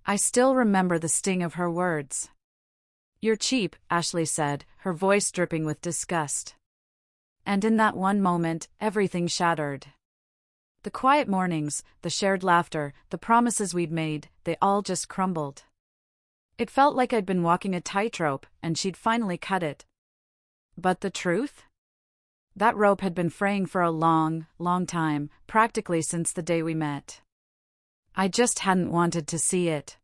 I still remember the sting of her words. "You're cheap," Ashley said, her voice dripping with disgust. And in that one moment, everything shattered. The quiet mornings, the shared laughter, the promises we'd made, they all just crumbled. It felt like I'd been walking a tightrope, and she'd finally cut it. But the truth? That rope had been fraying for a long, long time, practically since the day we met. I just hadn't wanted to see it.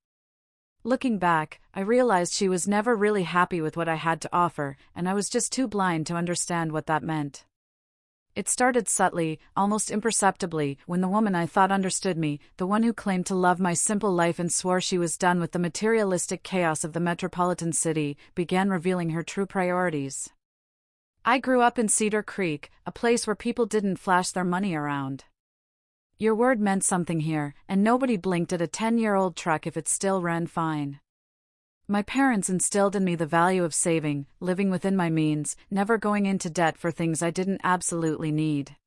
Looking back, I realized she was never really happy with what I had to offer, and I was just too blind to understand what that meant. It started subtly, almost imperceptibly, when the woman I thought understood me, the one who claimed to love my simple life and swore she was done with the materialistic chaos of the metropolitan city, began revealing her true priorities. I grew up in Cedar Creek, a place where people didn't flash their money around. Your word meant something here, and nobody blinked at a 10-year-old truck if it still ran fine. My parents instilled in me the value of saving, living within my means, never going into debt for things I didn't absolutely need.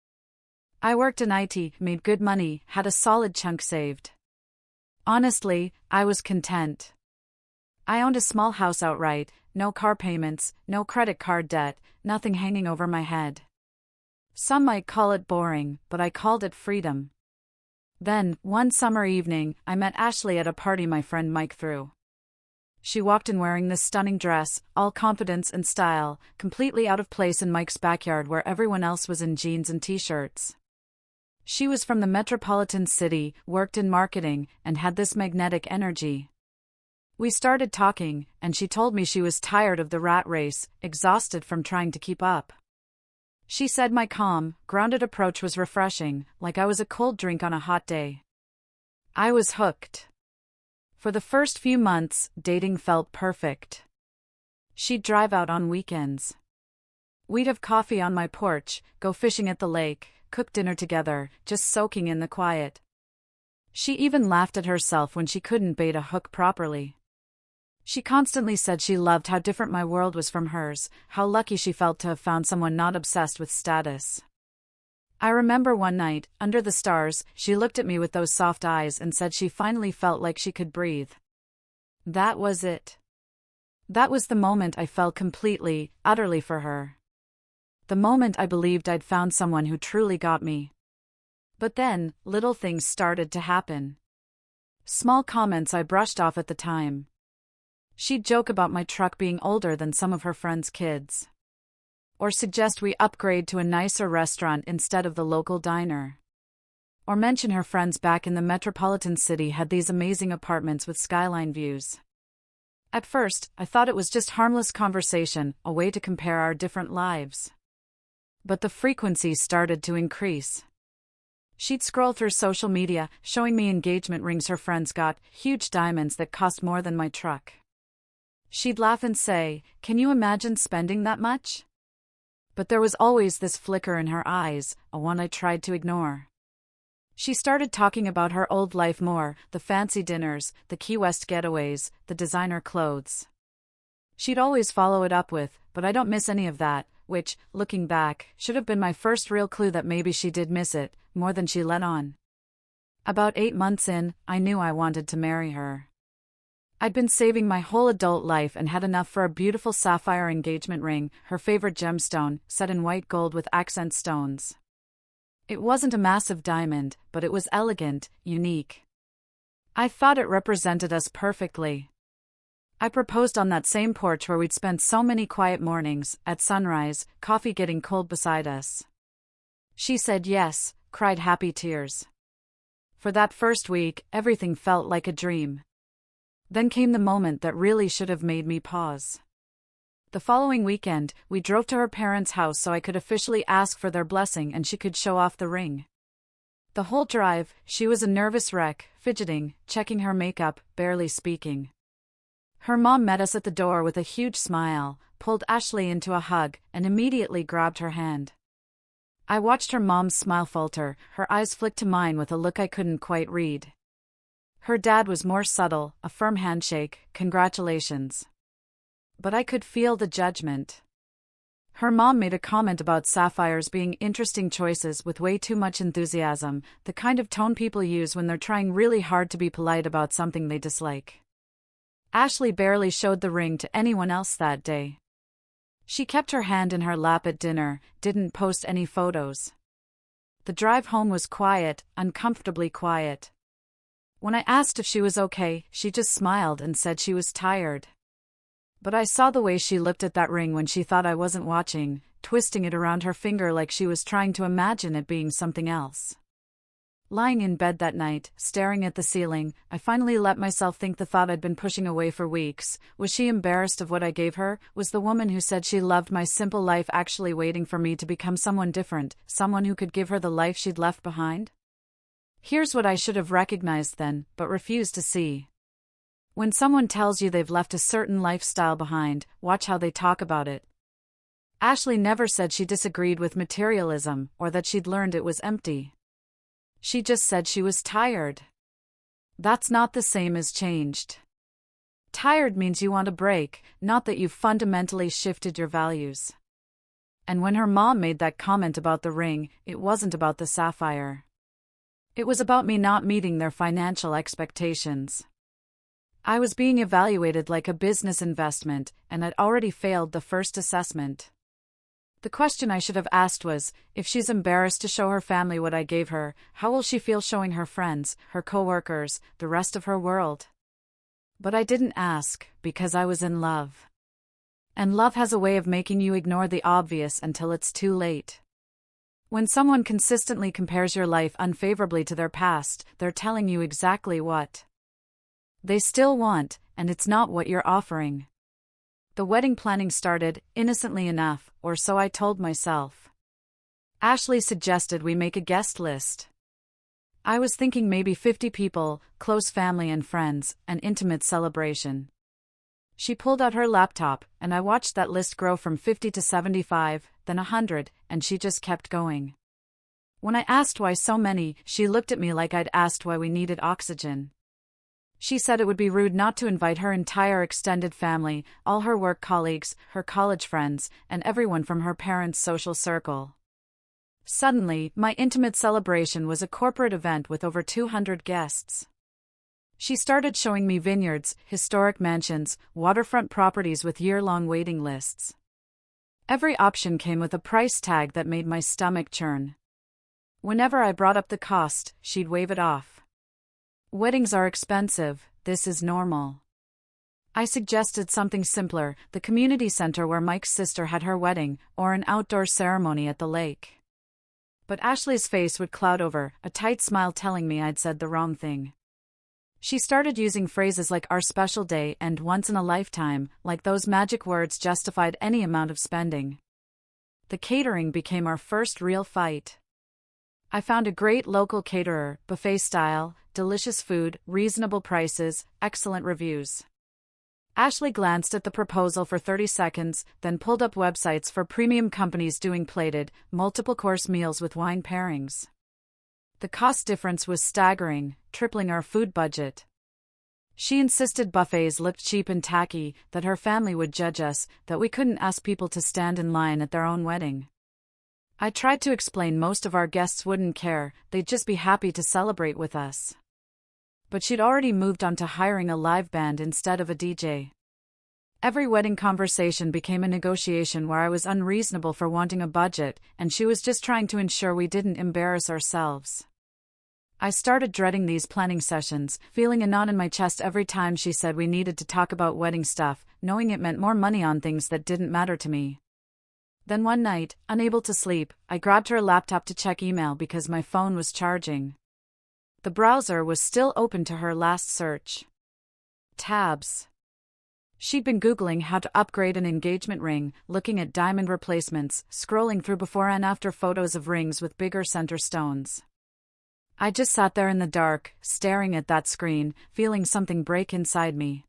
I worked in IT, made good money, had a solid chunk saved. Honestly, I was content. I owned a small house outright, no car payments, no credit card debt, nothing hanging over my head. Some might call it boring, but I called it freedom. Then, one summer evening, I met Ashley at a party my friend Mike threw. She walked in wearing this stunning dress, all confidence and style, completely out of place in Mike's backyard where everyone else was in jeans and t-shirts. She was from the metropolitan city, worked in marketing, and had this magnetic energy. We started talking, and she told me she was tired of the rat race, exhausted from trying to keep up. She said my calm, grounded approach was refreshing, like I was a cold drink on a hot day. I was hooked. For the first few months, dating felt perfect. She'd drive out on weekends. We'd have coffee on my porch, go fishing at the lake, cook dinner together, just soaking in the quiet. She even laughed at herself when she couldn't bait a hook properly. She constantly said she loved how different my world was from hers, how lucky she felt to have found someone not obsessed with status. I remember one night, under the stars, she looked at me with those soft eyes and said she finally felt like she could breathe. That was it. That was the moment I fell completely, utterly for her. The moment I believed I'd found someone who truly got me. But then, little things started to happen. Small comments I brushed off at the time. She'd joke about my truck being older than some of her friends' kids. Or suggest we upgrade to a nicer restaurant instead of the local diner. Or mention her friends back in the metropolitan city had these amazing apartments with skyline views. At first, I thought it was just harmless conversation, a way to compare our different lives. But the frequency started to increase. She'd scroll through social media, showing me engagement rings her friends got, huge diamonds that cost more than my truck. She'd laugh and say, "Can you imagine spending that much?" But there was always this flicker in her eyes, a one I tried to ignore. She started talking about her old life more, the fancy dinners, the Key West getaways, the designer clothes. She'd always follow it up with, "But I don't miss any of that," which, looking back, should have been my first real clue that maybe she did miss it, more than she let on. About 8 months in, I knew I wanted to marry her. I'd been saving my whole adult life and had enough for a beautiful sapphire engagement ring, her favorite gemstone, set in white gold with accent stones. It wasn't a massive diamond, but it was elegant, unique. I thought it represented us perfectly. I proposed on that same porch where we'd spent so many quiet mornings, at sunrise, coffee getting cold beside us. She said yes, cried happy tears. For that first week, everything felt like a dream. Then came the moment that really should have made me pause. The following weekend, we drove to her parents' house so I could officially ask for their blessing and she could show off the ring. The whole drive, she was a nervous wreck, fidgeting, checking her makeup, barely speaking. Her mom met us at the door with a huge smile, pulled Ashley into a hug, and immediately grabbed her hand. I watched her mom's smile falter, her eyes flick to mine with a look I couldn't quite read. Her dad was more subtle, a firm handshake, "Congratulations." But I could feel the judgment. Her mom made a comment about sapphires being interesting choices with way too much enthusiasm, the kind of tone people use when they're trying really hard to be polite about something they dislike. Ashley barely showed the ring to anyone else that day. She kept her hand in her lap at dinner, didn't post any photos. The drive home was quiet, uncomfortably quiet. When I asked if she was okay, she just smiled and said she was tired. But I saw the way she looked at that ring when she thought I wasn't watching, twisting it around her finger like she was trying to imagine it being something else. Lying in bed that night, staring at the ceiling, I finally let myself think the thought I'd been pushing away for weeks. Was she embarrassed of what I gave her? Was the woman who said she loved my simple life actually waiting for me to become someone different, someone who could give her the life she'd left behind? Here's what I should have recognized then, but refused to see. When someone tells you they've left a certain lifestyle behind, watch how they talk about it. Ashley never said she disagreed with materialism, or that she'd learned it was empty. She just said she was tired. That's not the same as changed. Tired means you want a break, not that you've fundamentally shifted your values. And when her mom made that comment about the ring, it wasn't about the sapphire. It was about me not meeting their financial expectations. I was being evaluated like a business investment, and I'd already failed the first assessment. The question I should have asked was, if she's embarrassed to show her family what I gave her, how will she feel showing her friends, her coworkers, the rest of her world? But I didn't ask, because I was in love. And love has a way of making you ignore the obvious until it's too late. When someone consistently compares your life unfavorably to their past, they're telling you exactly what they still want, and it's not what you're offering. The wedding planning started, innocently enough, or so I told myself. Ashley suggested we make a guest list. I was thinking maybe 50 people, close family and friends, an intimate celebration. She pulled out her laptop, and I watched that list grow from 50 to 75, then 100, and she just kept going. When I asked why so many, she looked at me like I'd asked why we needed oxygen. She said it would be rude not to invite her entire extended family, all her work colleagues, her college friends, and everyone from her parents' social circle. Suddenly, my intimate celebration was a corporate event with over 200 guests. She started showing me vineyards, historic mansions, waterfront properties with year-long waiting lists. Every option came with a price tag that made my stomach churn. Whenever I brought up the cost, she'd wave it off. Weddings are expensive, this is normal. I suggested something simpler, the community center where Mike's sister had her wedding, or an outdoor ceremony at the lake. But Ashley's face would cloud over, a tight smile telling me I'd said the wrong thing. She started using phrases like our special day and once in a lifetime, like those magic words justified any amount of spending. The catering became our first real fight. I found a great local caterer, buffet style, delicious food, reasonable prices, excellent reviews. Ashley glanced at the proposal for 30 seconds, then pulled up websites for premium companies doing plated, multiple-course meals with wine pairings. The cost difference was staggering, tripling our food budget. She insisted buffets looked cheap and tacky, that her family would judge us, that we couldn't ask people to stand in line at their own wedding. I tried to explain most of our guests wouldn't care, they'd just be happy to celebrate with us. But she'd already moved on to hiring a live band instead of a DJ. Every wedding conversation became a negotiation where I was unreasonable for wanting a budget, and she was just trying to ensure we didn't embarrass ourselves. I started dreading these planning sessions, feeling a knot in my chest every time she said we needed to talk about wedding stuff, knowing it meant more money on things that didn't matter to me. Then one night, unable to sleep, I grabbed her laptop to check email because my phone was charging. The browser was still open to her last search. Tabs. She'd been Googling how to upgrade an engagement ring, looking at diamond replacements, scrolling through before and after photos of rings with bigger center stones. I just sat there in the dark, staring at that screen, feeling something break inside me.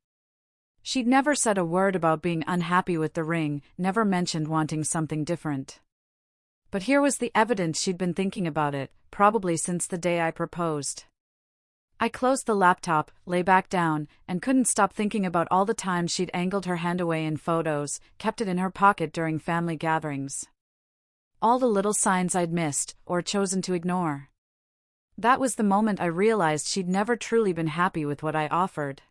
She'd never said a word about being unhappy with the ring, never mentioned wanting something different. But here was the evidence she'd been thinking about it, probably since the day I proposed. I closed the laptop, lay back down, and couldn't stop thinking about all the times she'd angled her hand away in photos, kept it in her pocket during family gatherings. All the little signs I'd missed, or chosen to ignore. That was the moment I realized she'd never truly been happy with what I offered.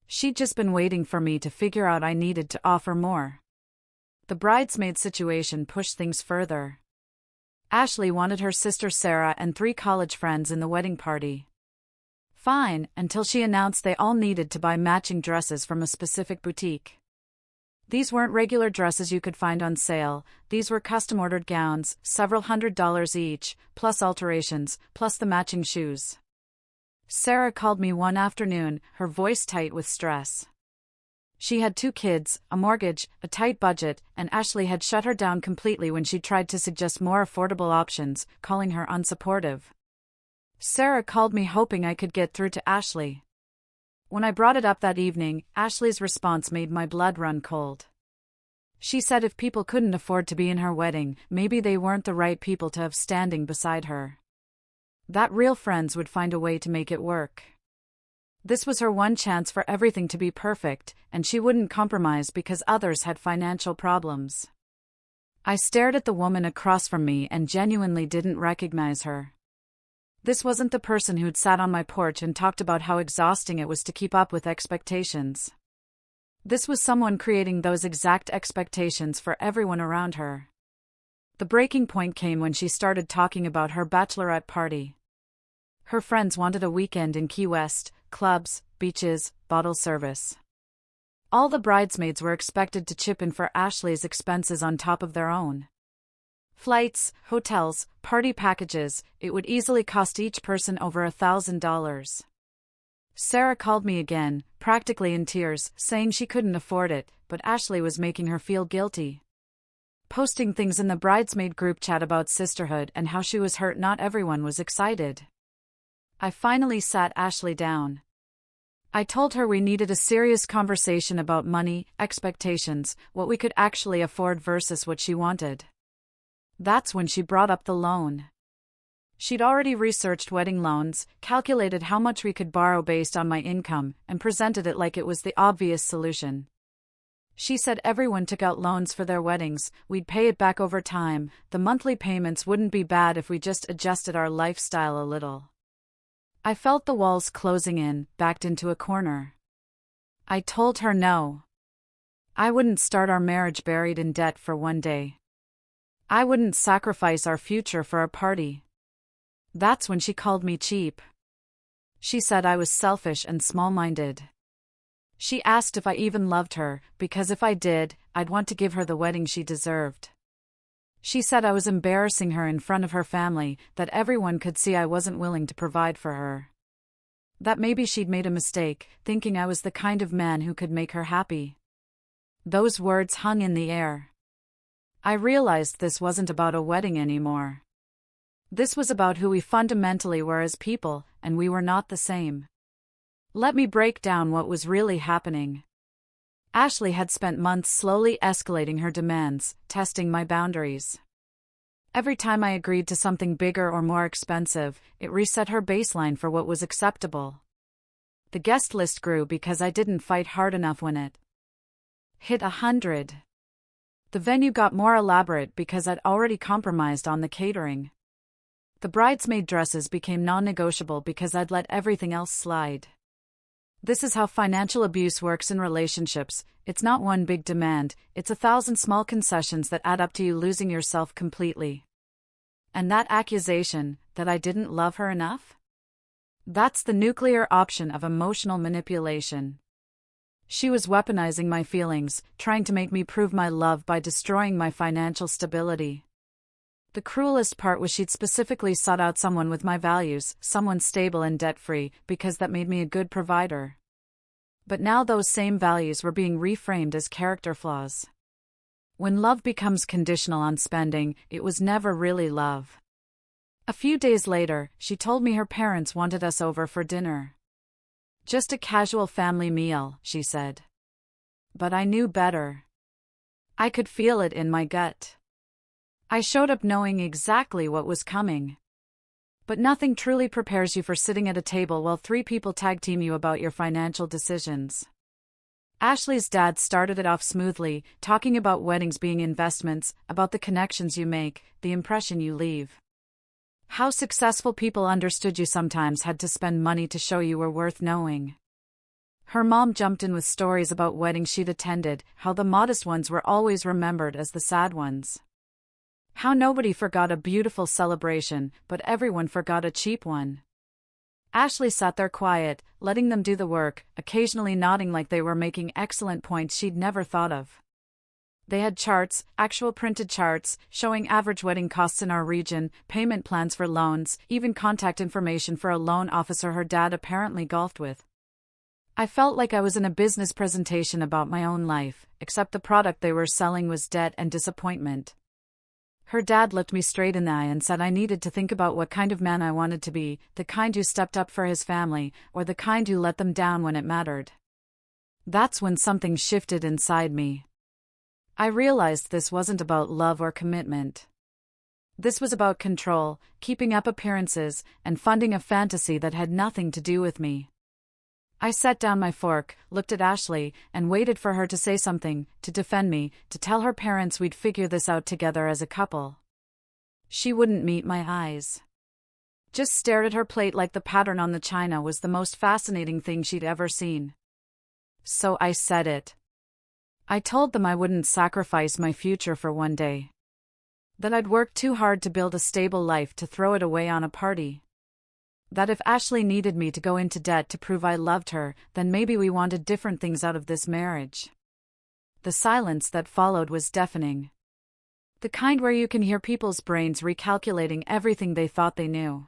She'd just been waiting for me to figure out I needed to offer more. The bridesmaid situation pushed things further. Ashley wanted her sister Sarah and 3 college friends in the wedding party. Fine, until she announced they all needed to buy matching dresses from a specific boutique. These weren't regular dresses you could find on sale, these were custom-ordered gowns, several $100s each, plus alterations, plus the matching shoes. Sarah called me one afternoon, her voice tight with stress. She had 2 kids, a mortgage, a tight budget, and Ashley had shut her down completely when she tried to suggest more affordable options, calling her unsupportive. Sarah called me hoping I could get through to Ashley. When I brought it up that evening, Ashley's response made my blood run cold. She said if people couldn't afford to be in her wedding, maybe they weren't the right people to have standing beside her. That real friends would find a way to make it work. This was her one chance for everything to be perfect, and she wouldn't compromise because others had financial problems. I stared at the woman across from me and genuinely didn't recognize her. This wasn't the person who'd sat on my porch and talked about how exhausting it was to keep up with expectations. This was someone creating those exact expectations for everyone around her. The breaking point came when she started talking about her bachelorette party. Her friends wanted a weekend in Key West, clubs, beaches, bottle service. All the bridesmaids were expected to chip in for Ashley's expenses on top of their own. Flights, hotels, party packages, it would easily cost each person over $1,000. Sarah called me again, practically in tears, saying she couldn't afford it, but Ashley was making her feel guilty. Posting things in the bridesmaid group chat about sisterhood and how she was hurt not everyone was excited. I finally sat Ashley down. I told her we needed a serious conversation about money, expectations, what we could actually afford versus what she wanted. That's when she brought up the loan. She'd already researched wedding loans, calculated how much we could borrow based on my income, and presented it like it was the obvious solution. She said everyone took out loans for their weddings, we'd pay it back over time, the monthly payments wouldn't be bad if we just adjusted our lifestyle a little. I felt the walls closing in, backed into a corner. I told her no. I wouldn't start our marriage buried in debt for one day. I wouldn't sacrifice our future for a party. That's when she called me cheap. She said I was selfish and small-minded. She asked if I even loved her, because if I did, I'd want to give her the wedding she deserved. She said I was embarrassing her in front of her family, that everyone could see I wasn't willing to provide for her. That maybe she'd made a mistake, thinking I was the kind of man who could make her happy. Those words hung in the air. I realized this wasn't about a wedding anymore. This was about who we fundamentally were as people, and we were not the same. Let me break down what was really happening. Ashley had spent months slowly escalating her demands, testing my boundaries. Every time I agreed to something bigger or more expensive, it reset her baseline for what was acceptable. The guest list grew because I didn't fight hard enough when it hit 100. The venue got more elaborate because I'd already compromised on the catering. The bridesmaid dresses became non-negotiable because I'd let everything else slide. This is how financial abuse works in relationships. It's not one big demand, it's 1,000 small concessions that add up to you losing yourself completely. And that accusation, that I didn't love her enough? That's the nuclear option of emotional manipulation. She was weaponizing my feelings, trying to make me prove my love by destroying my financial stability. The cruelest part was she'd specifically sought out someone with my values, someone stable and debt-free, because that made me a good provider. But now those same values were being reframed as character flaws. When love becomes conditional on spending, it was never really love. A few days later, she told me her parents wanted us over for dinner. Just a casual family meal, she said. But I knew better. I could feel it in my gut. I showed up knowing exactly what was coming. But nothing truly prepares you for sitting at a table while three people tag team you about your financial decisions. Ashley's dad started it off smoothly, talking about weddings being investments, about the connections you make, the impression you leave. How successful people understood you sometimes had to spend money to show you were worth knowing. Her mom jumped in with stories about weddings she'd attended, how the modest ones were always remembered as the sad ones. How nobody forgot a beautiful celebration, but everyone forgot a cheap one. Ashley sat there quiet, letting them do the work, occasionally nodding like they were making excellent points she'd never thought of. They had charts, actual printed charts, showing average wedding costs in our region, payment plans for loans, even contact information for a loan officer her dad apparently golfed with. I felt like I was in a business presentation about my own life, except the product they were selling was debt and disappointment. Her dad looked me straight in the eye and said I needed to think about what kind of man I wanted to be, the kind who stepped up for his family, or the kind who let them down when it mattered. That's when something shifted inside me. I realized this wasn't about love or commitment. This was about control, keeping up appearances, and funding a fantasy that had nothing to do with me. I set down my fork, looked at Ashley, and waited for her to say something, to defend me, to tell her parents we'd figure this out together as a couple. She wouldn't meet my eyes. Just stared at her plate like the pattern on the china was the most fascinating thing she'd ever seen. So I said it. I told them I wouldn't sacrifice my future for one day. That I'd worked too hard to build a stable life to throw it away on a party. That if Ashley needed me to go into debt to prove I loved her, then maybe we wanted different things out of this marriage. The silence that followed was deafening. The kind where you can hear people's brains recalculating everything they thought they knew.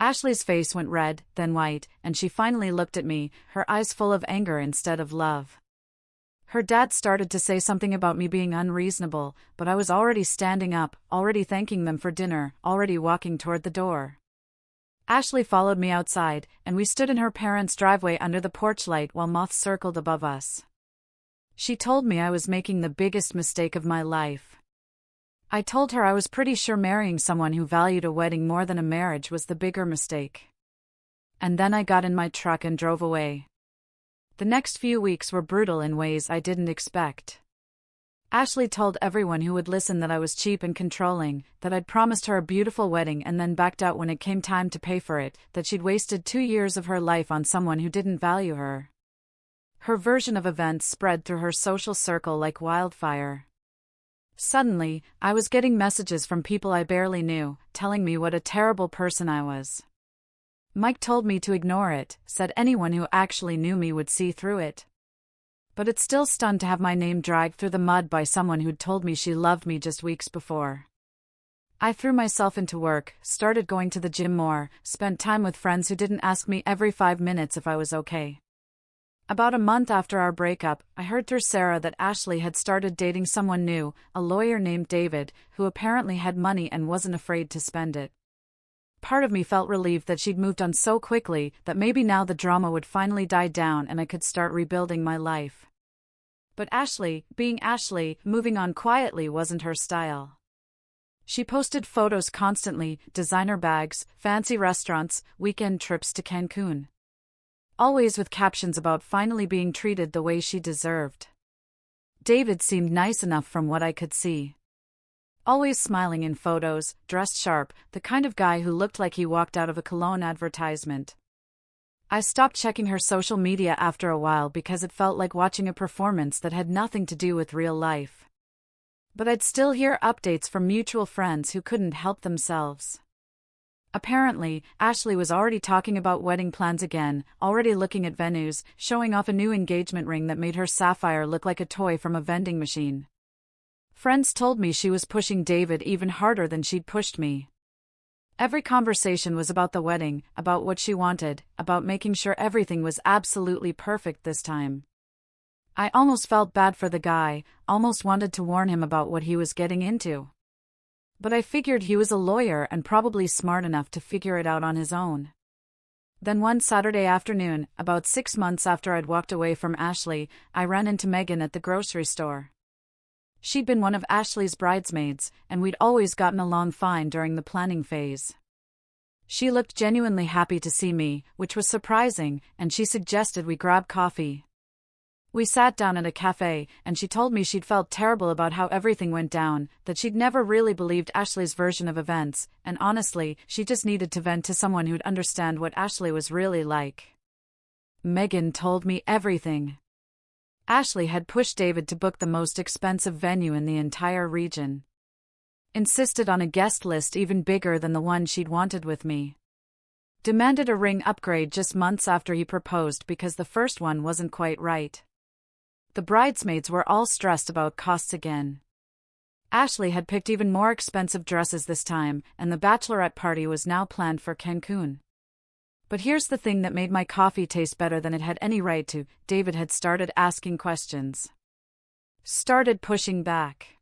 Ashley's face went red, then white, and she finally looked at me, her eyes full of anger instead of love. Her dad started to say something about me being unreasonable, but I was already standing up, already thanking them for dinner, already walking toward the door. Ashley followed me outside, and we stood in her parents' driveway under the porch light while moths circled above us. She told me I was making the biggest mistake of my life. I told her I was pretty sure marrying someone who valued a wedding more than a marriage was the bigger mistake. And then I got in my truck and drove away. The next few weeks were brutal in ways I didn't expect. Ashley told everyone who would listen that I was cheap and controlling, that I'd promised her a beautiful wedding and then backed out when it came time to pay for it, that she'd wasted 2 years of her life on someone who didn't value her. Her version of events spread through her social circle like wildfire. Suddenly, I was getting messages from people I barely knew, telling me what a terrible person I was. Mike told me to ignore it, said anyone who actually knew me would see through it. But it still stunned to have my name dragged through the mud by someone who'd told me she loved me just weeks before. I threw myself into work, started going to the gym more, spent time with friends who didn't ask me every 5 minutes if I was okay. About a month after our breakup, I heard through Sarah that Ashley had started dating someone new, a lawyer named David, who apparently had money and wasn't afraid to spend it. Part of me felt relieved that she'd moved on so quickly, that maybe now the drama would finally die down and I could start rebuilding my life. But Ashley, being Ashley, moving on quietly wasn't her style. She posted photos constantly, designer bags, fancy restaurants, weekend trips to Cancun. Always with captions about finally being treated the way she deserved. David seemed nice enough from what I could see. Always smiling in photos, dressed sharp, the kind of guy who looked like he walked out of a cologne advertisement. I stopped checking her social media after a while because it felt like watching a performance that had nothing to do with real life. But I'd still hear updates from mutual friends who couldn't help themselves. Apparently, Ashley was already talking about wedding plans again, already looking at venues, showing off a new engagement ring that made her sapphire look like a toy from a vending machine. Friends told me she was pushing David even harder than she'd pushed me. Every conversation was about the wedding, about what she wanted, about making sure everything was absolutely perfect this time. I almost felt bad for the guy, almost wanted to warn him about what he was getting into. But I figured he was a lawyer and probably smart enough to figure it out on his own. Then one Saturday afternoon, about 6 months after I'd walked away from Ashley, I ran into Megan at the grocery store. She'd been one of Ashley's bridesmaids, and we'd always gotten along fine during the planning phase. She looked genuinely happy to see me, which was surprising, and she suggested we grab coffee. We sat down at a cafe, and she told me she'd felt terrible about how everything went down, that she'd never really believed Ashley's version of events, and honestly, she just needed to vent to someone who'd understand what Ashley was really like. Megan told me everything. Ashley had pushed David to book the most expensive venue in the entire region. Insisted on a guest list even bigger than the one she'd wanted with me. Demanded a ring upgrade just months after he proposed because the first one wasn't quite right. The bridesmaids were all stressed about costs again. Ashley had picked even more expensive dresses this time, and the bachelorette party was now planned for Cancun. But here's the thing that made my coffee taste better than it had any right to: David had started asking questions. Started pushing back.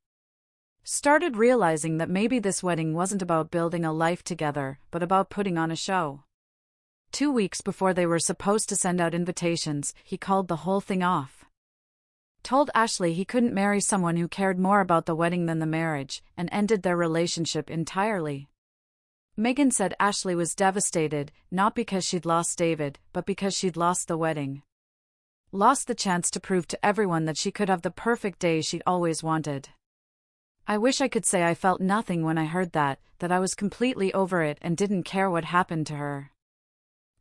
Started realizing that maybe this wedding wasn't about building a life together, but about putting on a show. 2 weeks before they were supposed to send out invitations, he called the whole thing off. Told Ashley he couldn't marry someone who cared more about the wedding than the marriage, and ended their relationship entirely. Megan said Ashley was devastated, not because she'd lost David, but because she'd lost the wedding. Lost the chance to prove to everyone that she could have the perfect day she'd always wanted. I wish I could say I felt nothing when I heard that I was completely over it and didn't care what happened to her.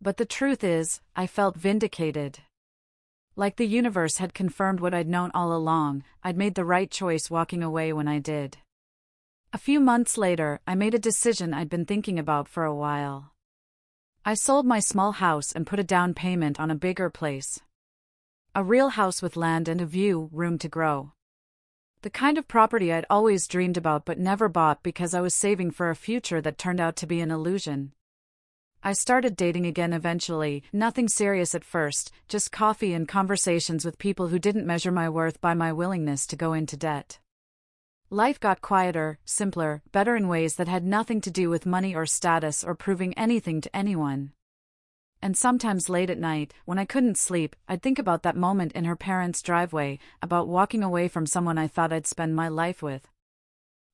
But the truth is, I felt vindicated. Like the universe had confirmed what I'd known all along: I'd made the right choice walking away when I did. A few months later, I made a decision I'd been thinking about for a while. I sold my small house and put a down payment on a bigger place. A real house with land and a view, room to grow. The kind of property I'd always dreamed about but never bought because I was saving for a future that turned out to be an illusion. I started dating again eventually, nothing serious at first, just coffee and conversations with people who didn't measure my worth by my willingness to go into debt. Life got quieter, simpler, better in ways that had nothing to do with money or status or proving anything to anyone. And sometimes late at night, when I couldn't sleep, I'd think about that moment in her parents' driveway, about walking away from someone I thought I'd spend my life with.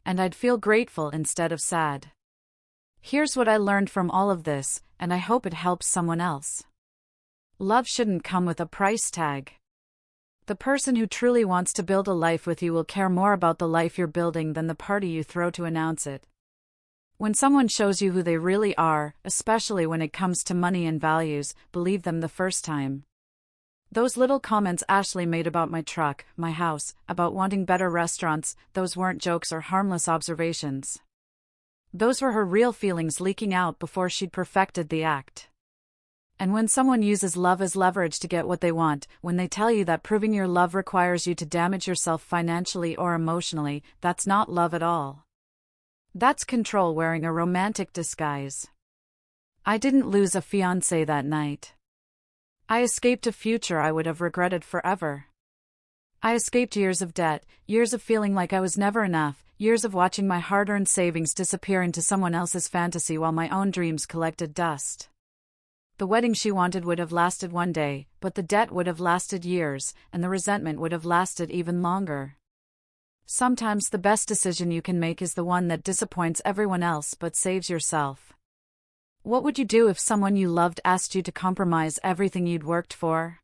And I'd feel grateful instead of sad. Here's what I learned from all of this, and I hope it helps someone else. Love shouldn't come with a price tag. The person who truly wants to build a life with you will care more about the life you're building than the party you throw to announce it. When someone shows you who they really are, especially when it comes to money and values, believe them the first time. Those little comments Ashley made about my truck, my house, about wanting better restaurants, those weren't jokes or harmless observations. Those were her real feelings leaking out before she'd perfected the act. And when someone uses love as leverage to get what they want, when they tell you that proving your love requires you to damage yourself financially or emotionally, that's not love at all. That's control wearing a romantic disguise. I didn't lose a fiancé that night. I escaped a future I would have regretted forever. I escaped years of debt, years of feeling like I was never enough, years of watching my hard-earned savings disappear into someone else's fantasy while my own dreams collected dust. The wedding she wanted would have lasted one day, but the debt would have lasted years, and the resentment would have lasted even longer. Sometimes the best decision you can make is the one that disappoints everyone else but saves yourself. What would you do if someone you loved asked you to compromise everything you'd worked for?